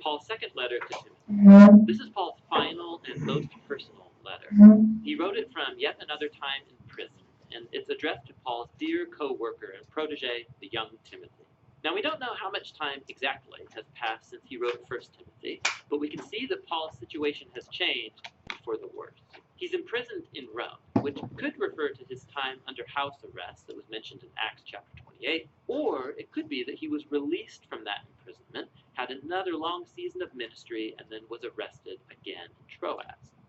Paul's second letter to Timothy. This is Paul's final and most personal letter. He wrote it from yet another time in prison, and it's addressed to Paul's dear co-worker and protege, the young Timothy. Now, we don't know how much time exactly has passed since he wrote 1 Timothy, but we can see that Paul's situation has changed for the worse. He's imprisoned in Rome, which could refer to his time under house arrest that was mentioned in Acts chapter 28, or it could be that he was released from that imprisonment, had another long season of ministry, and then was arrested again in Troas.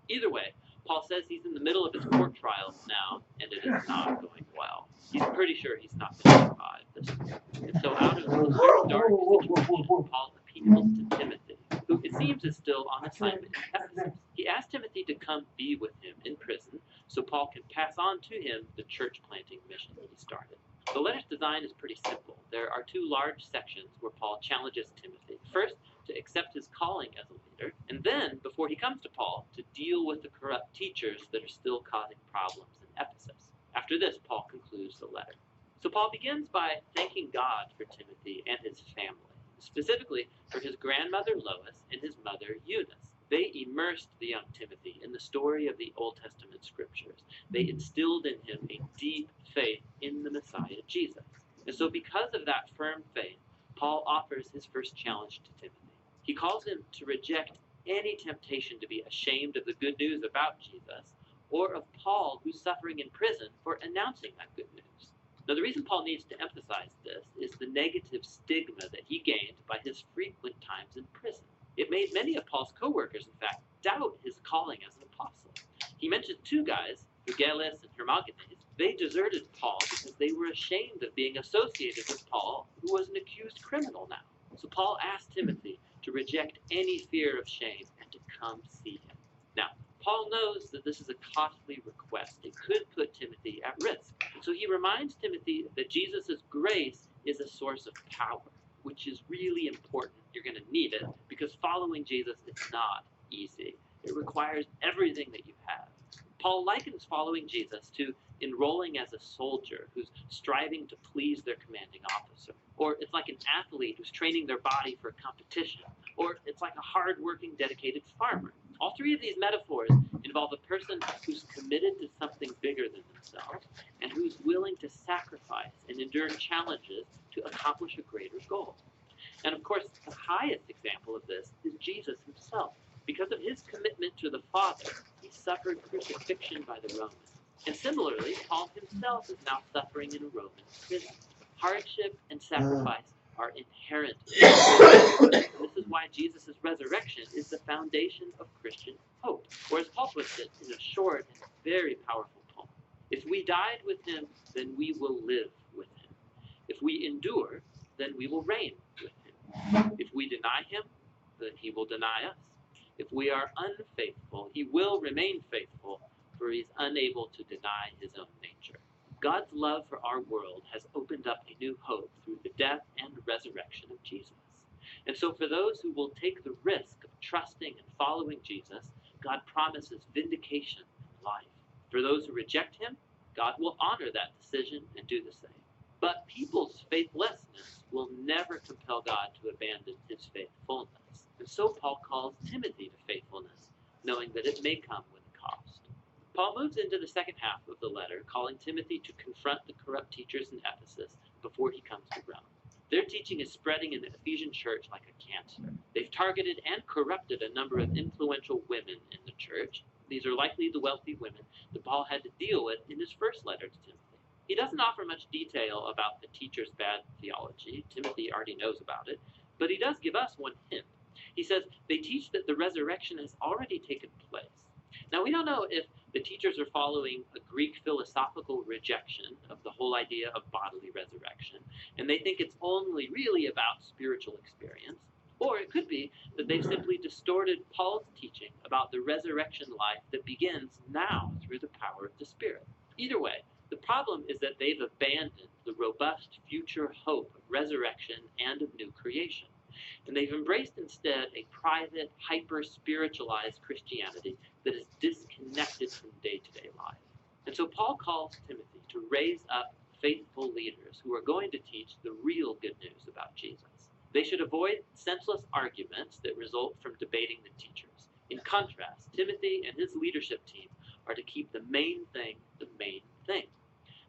Either way, Paul says he's in the middle of his court trials now, and it is not going well. He's pretty sure he's not going to survive this. And so out of this very dark situation, Paul appeals to Timothy, who it seems is still on assignment in Ephesus. He asked Timothy to come be with him in prison so Paul can pass on to him the church planting mission that he started. The letter's design is pretty simple. There are two large sections where Paul challenges Timothy. First, to accept his calling as a leader, and then, before he comes to Paul, to deal with the corrupt teachers that are still causing problems in Ephesus. After this, Paul concludes the letter. So Paul begins by thanking God for Timothy and his family, specifically for his grandmother Lois and his mother Eunice. They immersed the young Timothy in the story of the Old Testament scriptures. They instilled in him a deep faith in the Messiah Jesus. And so because of that firm faith, Paul offers his first challenge to Timothy. He calls him to reject any temptation to be ashamed of the good news about Jesus, or of Paul, who's suffering in prison for announcing that good news. Now, the reason Paul needs to emphasize this is the negative stigma that he gained by his frequent times in prison. It made many of Paul's co-workers, in fact, doubt his calling as an apostle. He mentioned two guys, Phygellus and Hermogenes. They deserted Paul because they were ashamed of being associated with Paul, who was an accused criminal now. So Paul asked Timothy to reject any fear of shame and to come see him. Now, Paul knows that this is a costly request. It could put Timothy at risk. And so he reminds Timothy that Jesus' grace is a source of power, which is really important. You're going to need it because following Jesus is not easy. It requires everything that you have. Paul likens following Jesus to enrolling as a soldier who's striving to please their commanding officer. Or it's like an athlete who's training their body for a competition. Or it's like a hard-working, dedicated farmer. All three of these metaphors involve a person who's committed to something bigger than themselves and who's willing to sacrifice and endure challenges to accomplish a greater goal. And of course, the highest example of this is Jesus himself. Because of his commitment to the Father, he suffered crucifixion by the Romans. And similarly, Paul himself is now suffering in a Roman prison. Hardship and sacrifice are inherent in this is why Jesus' resurrection is the foundation of Christian hope. Or as Paul puts it in a short and very powerful poem, if we died with him, then we will live with him. If we endure, then we will reign with him. If we deny him, then he will deny us. If we are unfaithful, he will remain faithful, for he is unable to deny his own nature. God's love for our world has opened up a new hope through the death and resurrection of Jesus. And so for those who will take the risk of trusting and following Jesus, God promises vindication and life. For those who reject him, God will honor that decision and do the same. But people's faithlessness will never compel God to abandon his faithfulness. And so Paul calls Timothy to faithfulness, knowing that it may come with a cost. Paul moves into the second half of the letter, calling Timothy to confront the corrupt teachers in Ephesus before he comes to Rome. Their teaching is spreading in the Ephesian church like a cancer. They've targeted and corrupted a number of influential women in the church. These are likely the wealthy women that Paul had to deal with in his first letter to Timothy. He doesn't offer much detail about the teacher's bad theology. Timothy already knows about it, but he does give us one hint. He says they teach that the resurrection has already taken place. Now, we don't know if the teachers are following a Greek philosophical rejection of the whole idea of bodily resurrection, and they think it's only really about spiritual experience, or it could be that they've simply distorted Paul's teaching about the resurrection life that begins now through the power of the Spirit. Either way, the problem is that they've abandoned the robust future hope of resurrection and of new creation. And they've embraced instead a private, hyper-spiritualized Christianity that is disconnected from day-to-day life. And so Paul calls Timothy to raise up faithful leaders who are going to teach the real good news about Jesus. They should avoid senseless arguments that result from debating the teachers. In contrast, Timothy and his leadership team are to keep the main thing the main thing.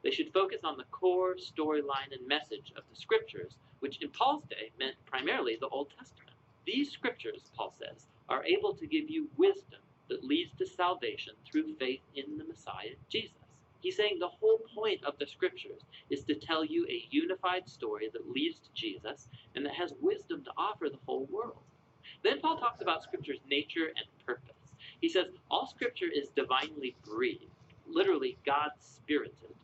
They should focus on the core storyline and message of the scriptures, which in Paul's day meant primarily the Old Testament. These scriptures, Paul says, are able to give you wisdom that leads to salvation through faith in the Messiah, Jesus. He's saying the whole point of the scriptures is to tell you a unified story that leads to Jesus and that has wisdom to offer the whole world. Then Paul talks about scripture's nature and purpose. He says all scripture is divinely breathed, literally God-spirited.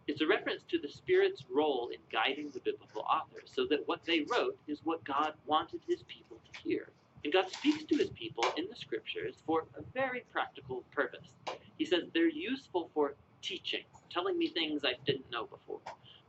It's a reference to the Spirit's role in guiding the biblical authors so that what they wrote is what God wanted his people to hear. And God speaks to his people in the scriptures for a very practical purpose. He says they're useful for teaching, telling me things I didn't know before.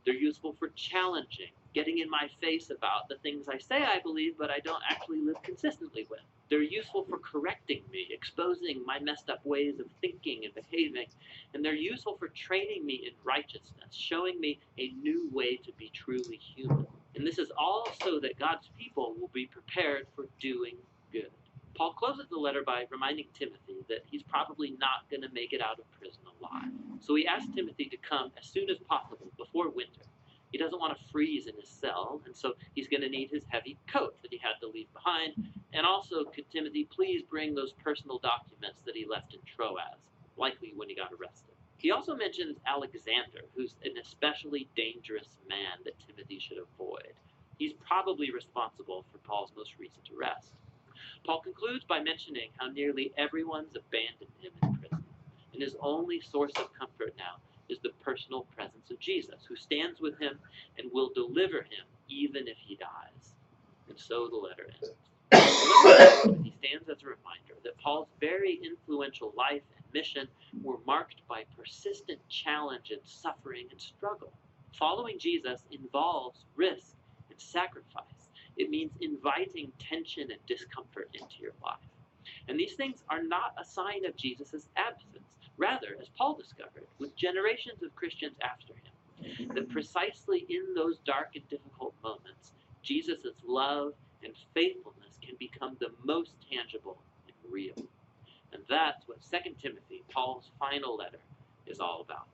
They're useful for challenging, getting in my face about the things I say I believe but I don't actually live consistently with. They're useful for correcting me, exposing my messed up ways of thinking and behaving. And they're useful for training me in righteousness, showing me a new way to be truly human. And this is all so that God's people will be prepared for doing good. Paul closes the letter by reminding Timothy that he's probably not going to make it out of prison alive. So he asks Timothy to come as soon as possible, before winter. He doesn't want to freeze in his cell, and so he's going to need his heavy coat that he had to leave behind. And also, could Timothy please bring those personal documents that he left in Troas, likely when he got arrested. He also mentions Alexander, who's an especially dangerous man that Timothy should avoid. He's probably responsible for Paul's most recent arrest. Paul concludes by mentioning how nearly everyone's abandoned him in prison, and his only source of comfort now is the personal presence of Jesus, who stands with him and will deliver him even if he dies. And so the letter ends. He stands as a reminder that Paul's very influential life and mission were marked by persistent challenge and suffering and struggle. Following Jesus involves risk and sacrifice. It means inviting tension and discomfort into your life. And these things are not a sign of Jesus' absence. Rather, as Paul discovered, with generations of Christians after him, that precisely in those dark and difficult moments, Jesus' love and faithfulness can become the most tangible and real. And that's what 2 Timothy, Paul's final letter, is all about.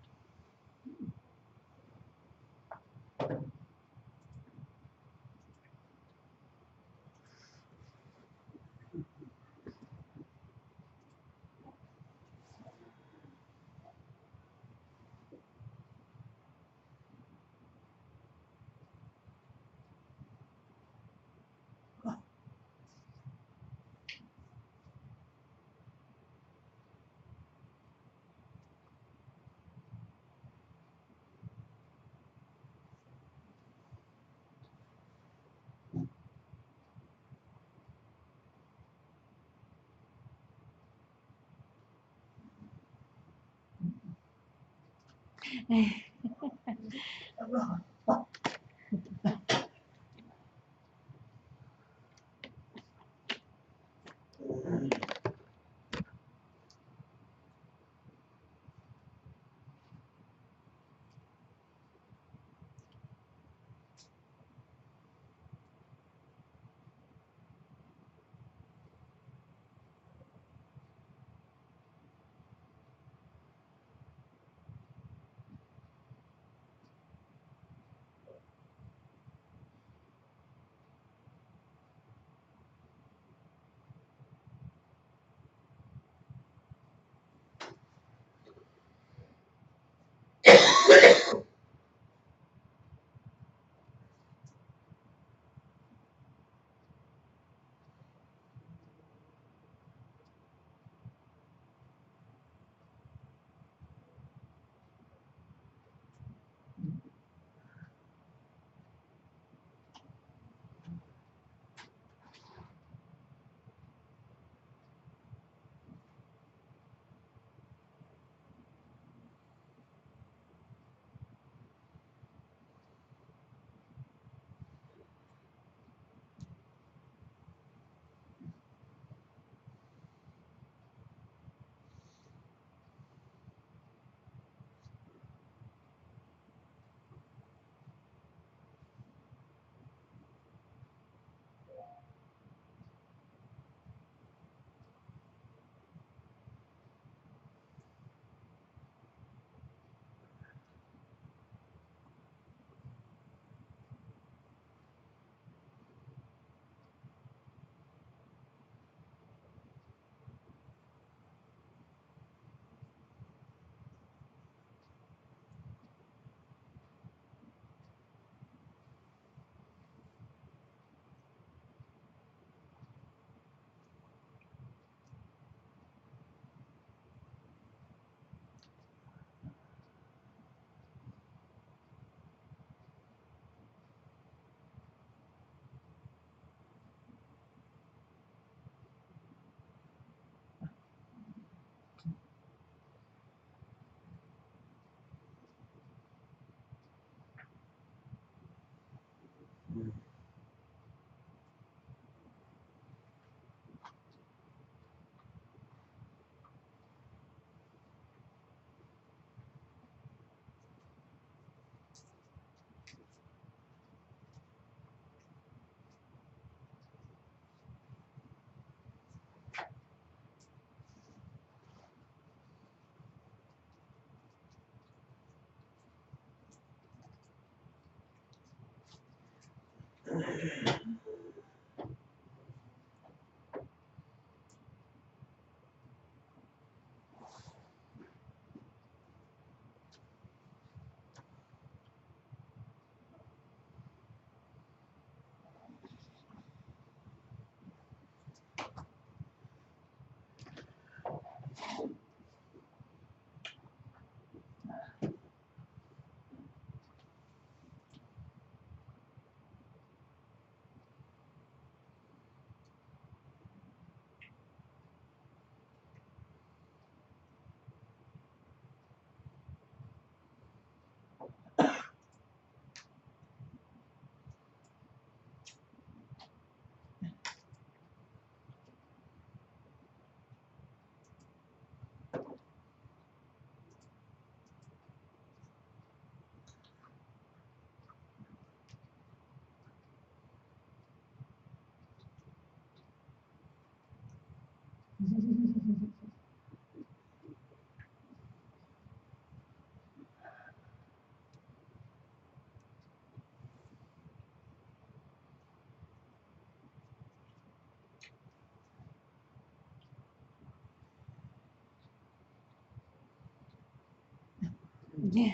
Yeah.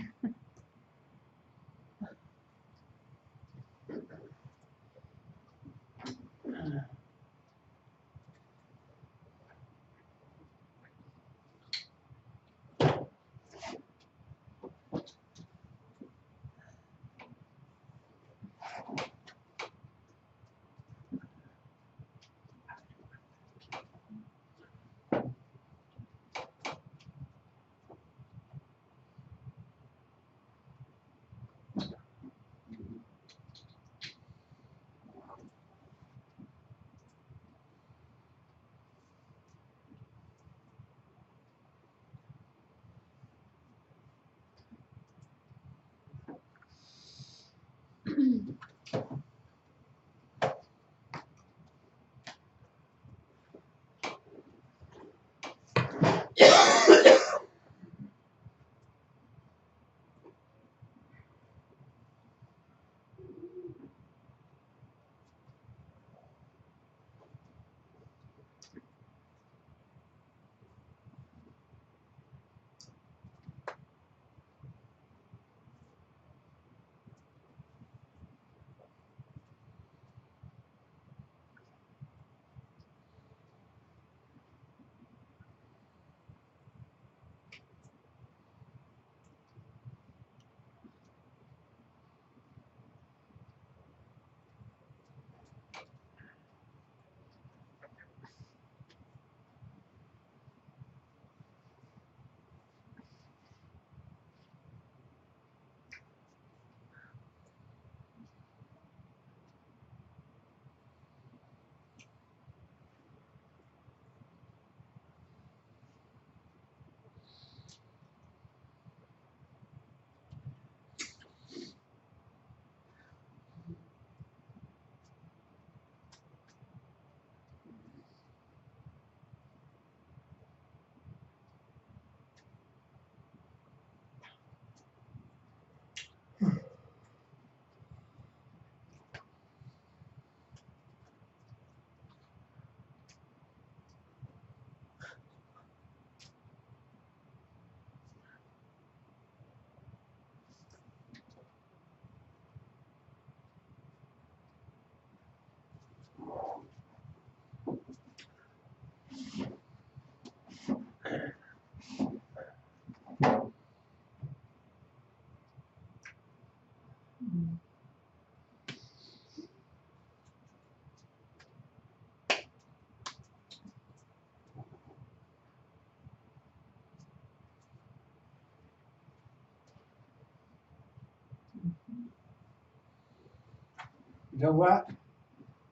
You know what?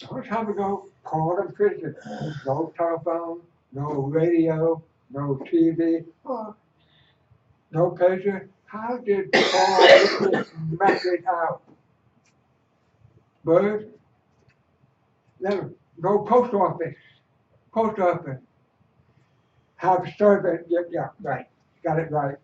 One time ago, called in prison. No telephone, no radio, no TV, no pager. How did Paul get this message out? Bird, no post office. Post office. Have a servant. Yeah, right. Got it right.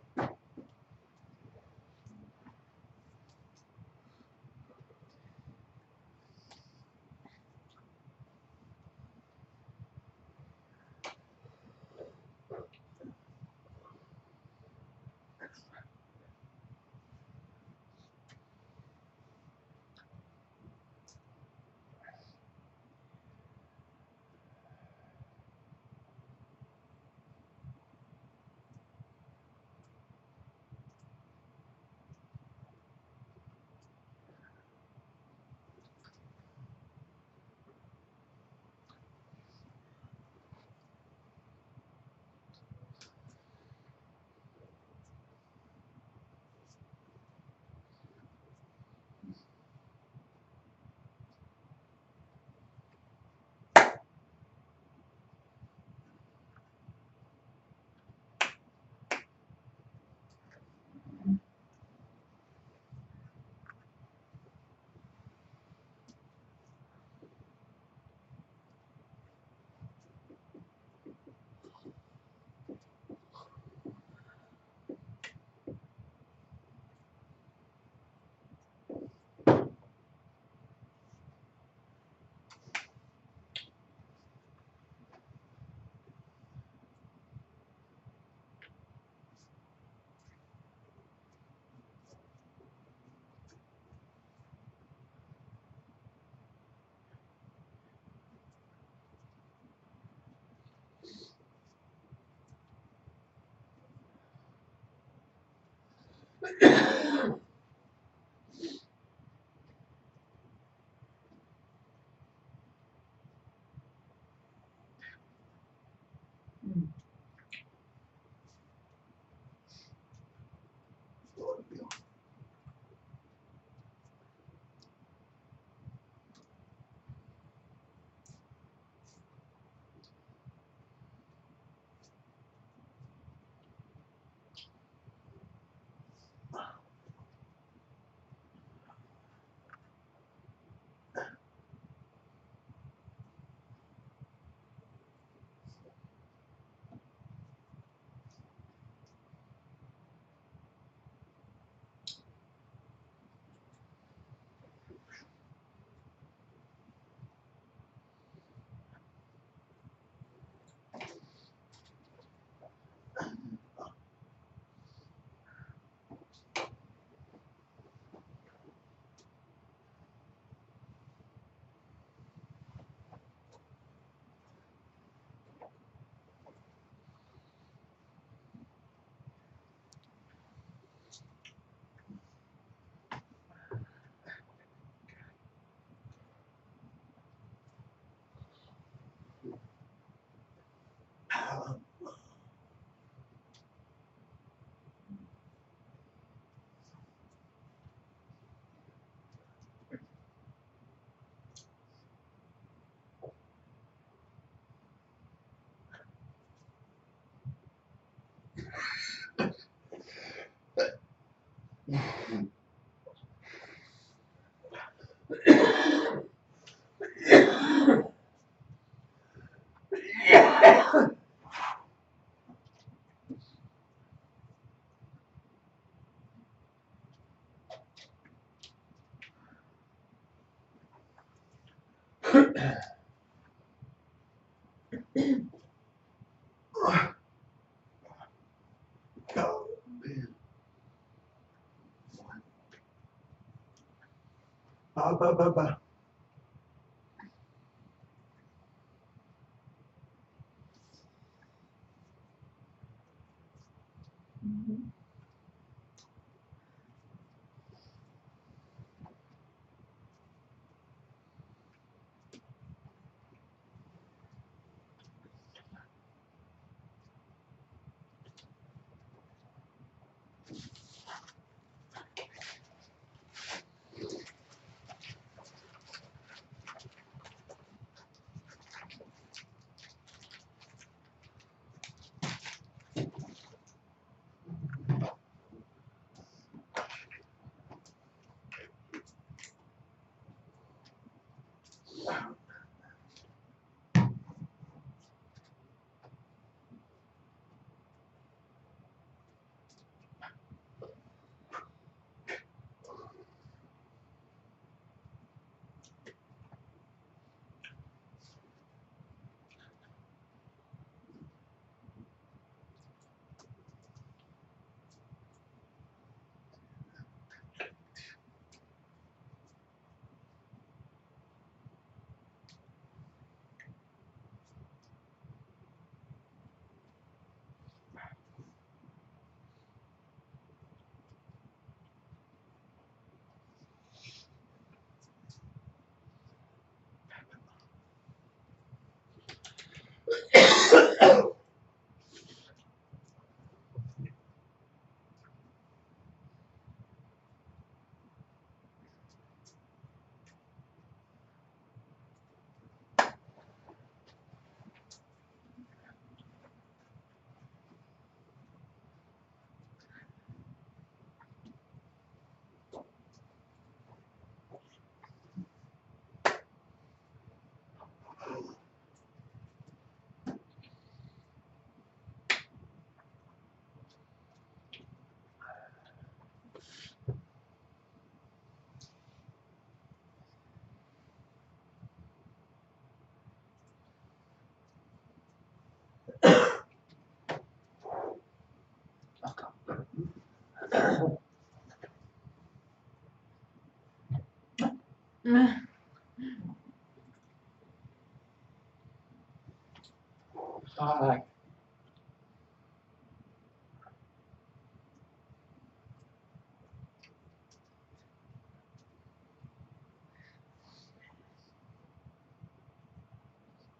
Hi.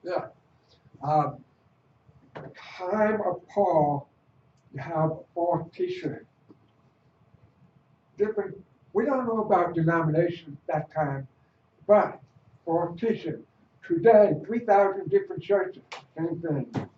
Yeah. Time of Paul, you have fourth T-shirt. Different. We don't know about denominations that time, but fourth T-shirt. Today, 3,000 different churches, same thing.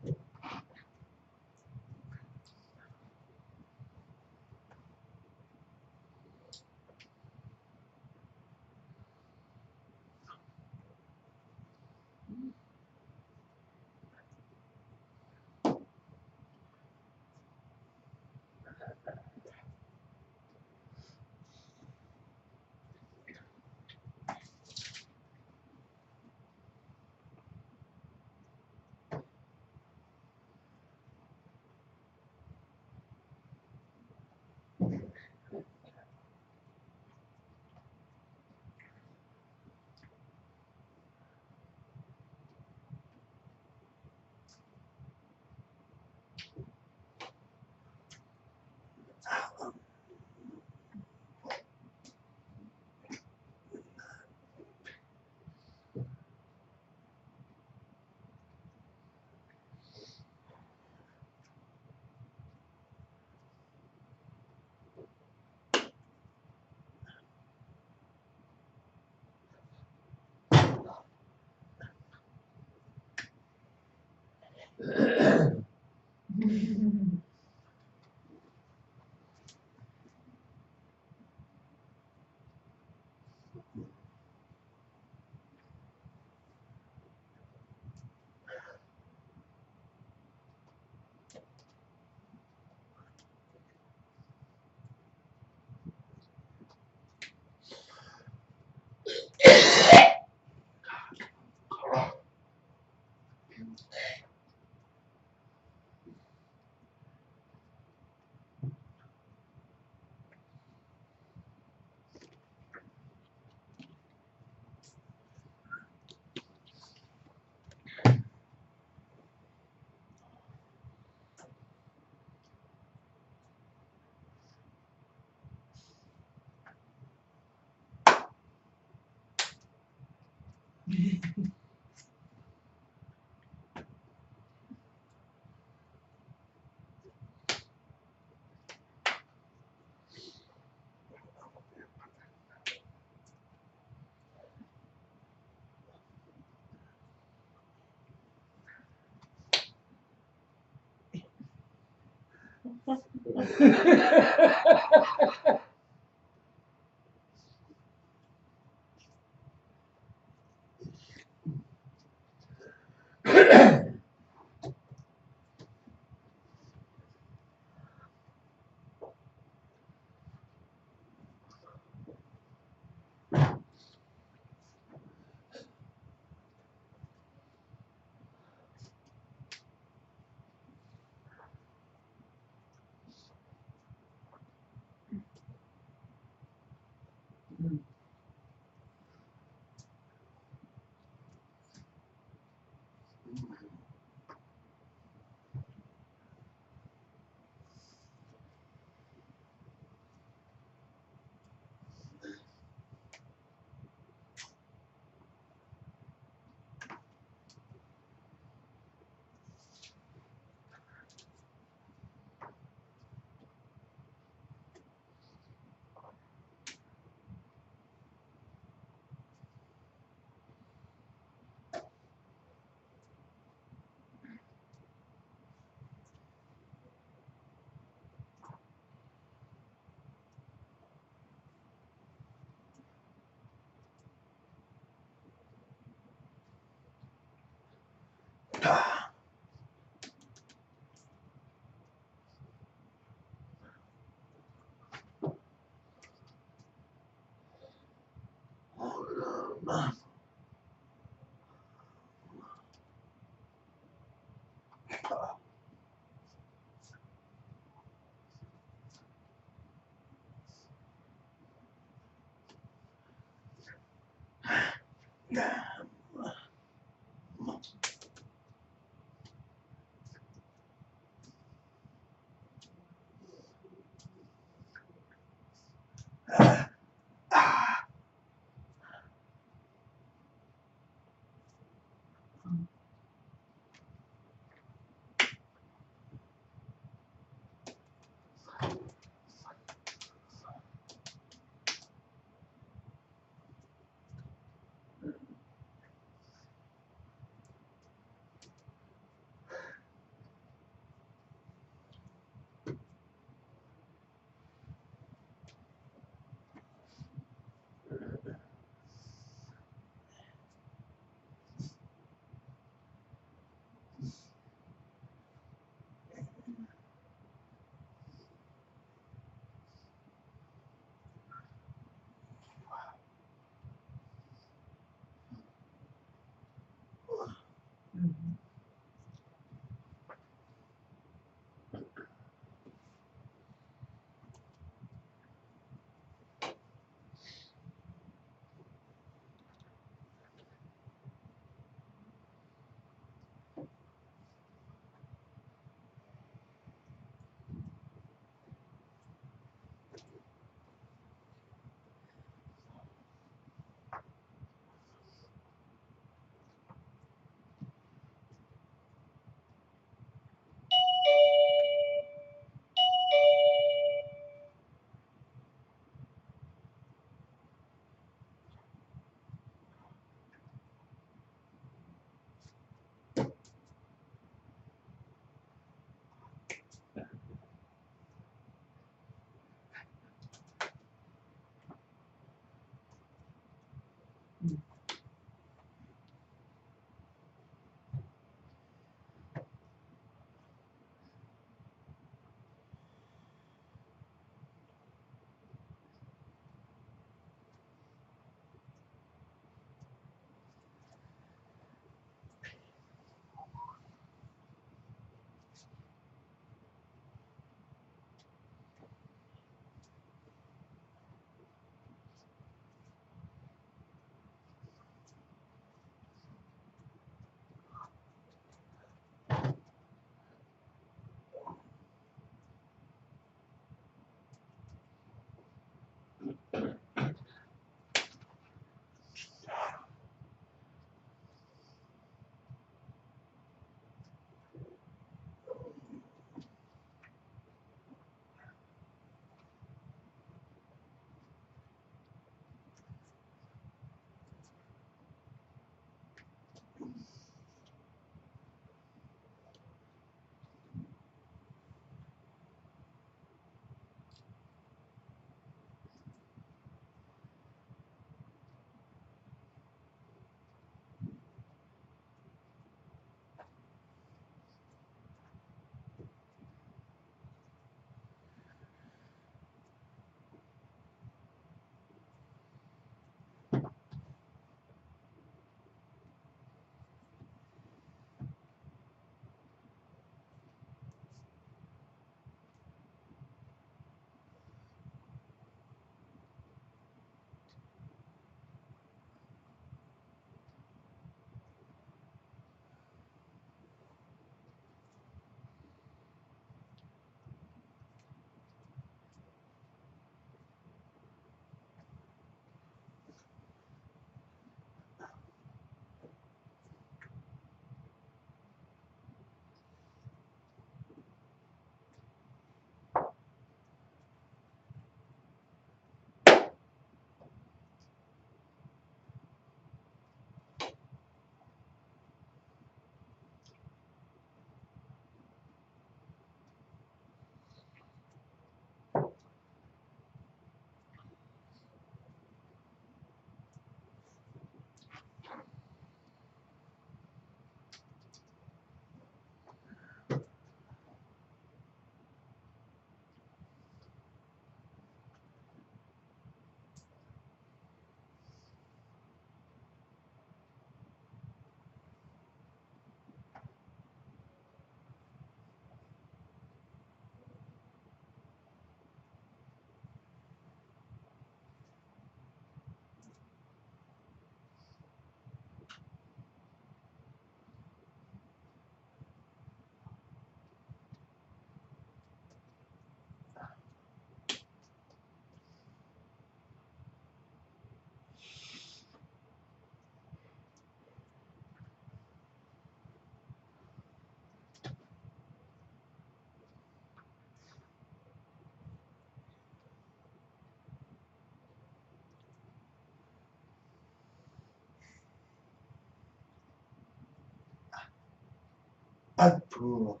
approval.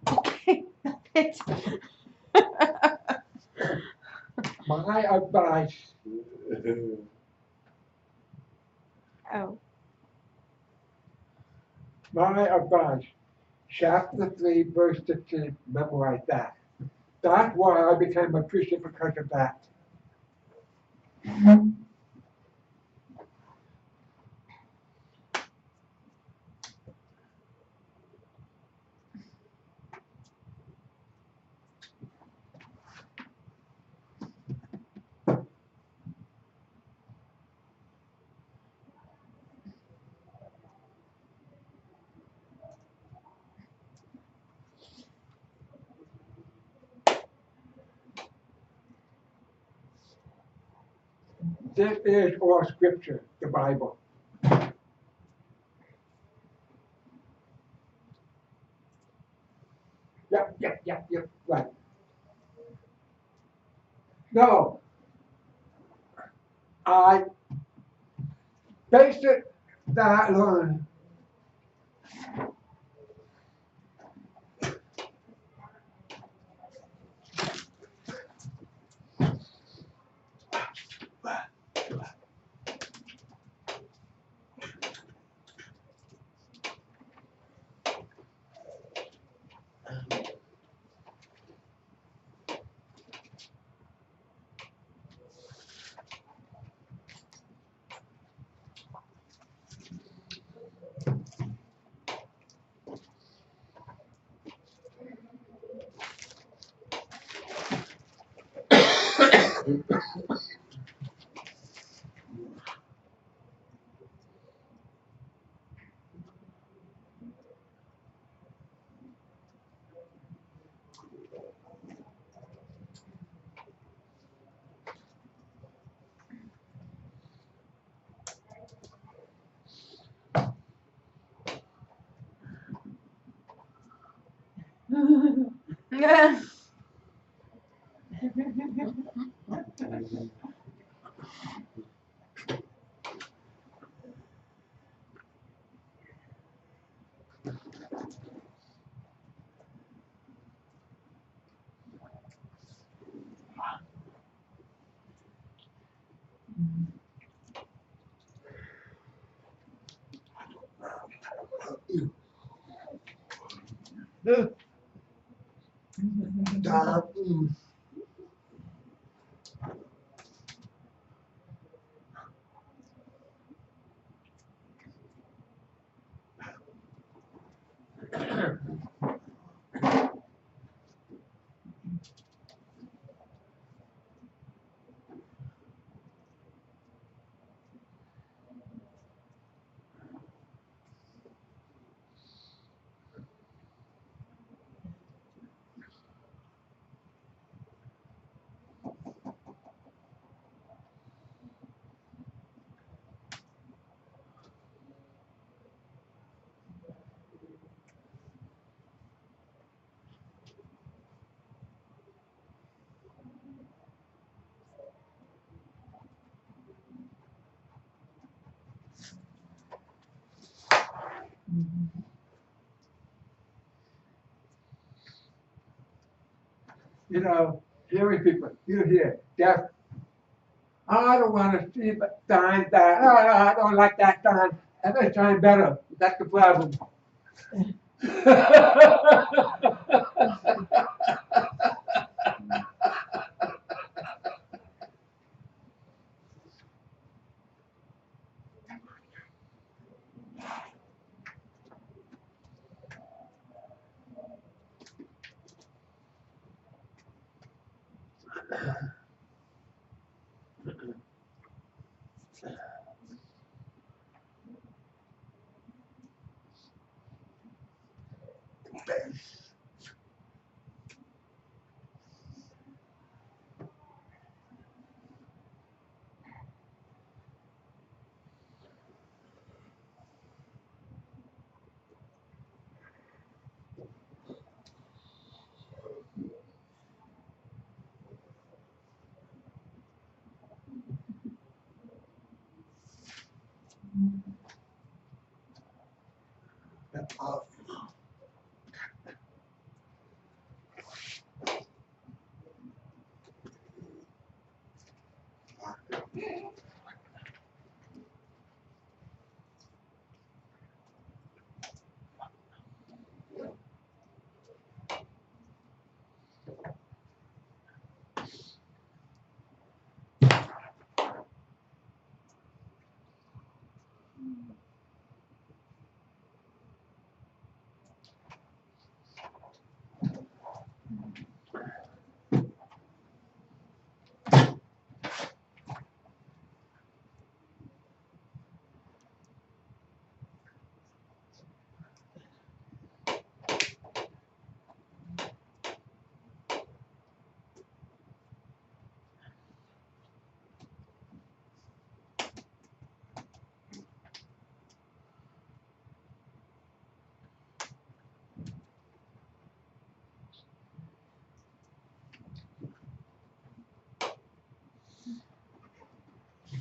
Okay. It's My advice, oh. my advice, chapter 3, verse 16, memorize that. That's why I became a Christian because of that. This is all scripture, the Bible. Yep, right. No, I based it that on You know, hearing people, you hear deaf. I don't want to see the sign that. Oh, I don't like that sign. That sign better. That's the problem.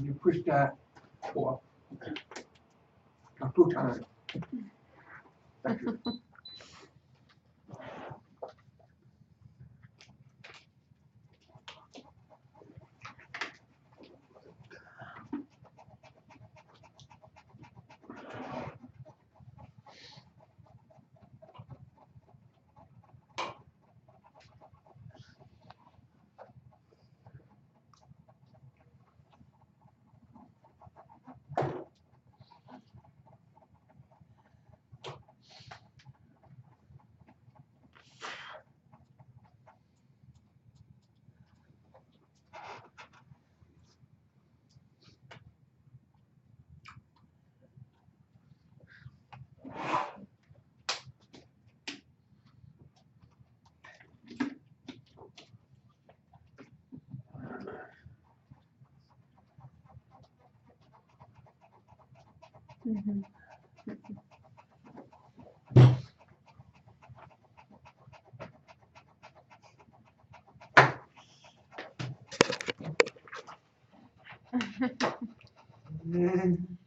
You push that off. Not 2 times. Thank you. Mm.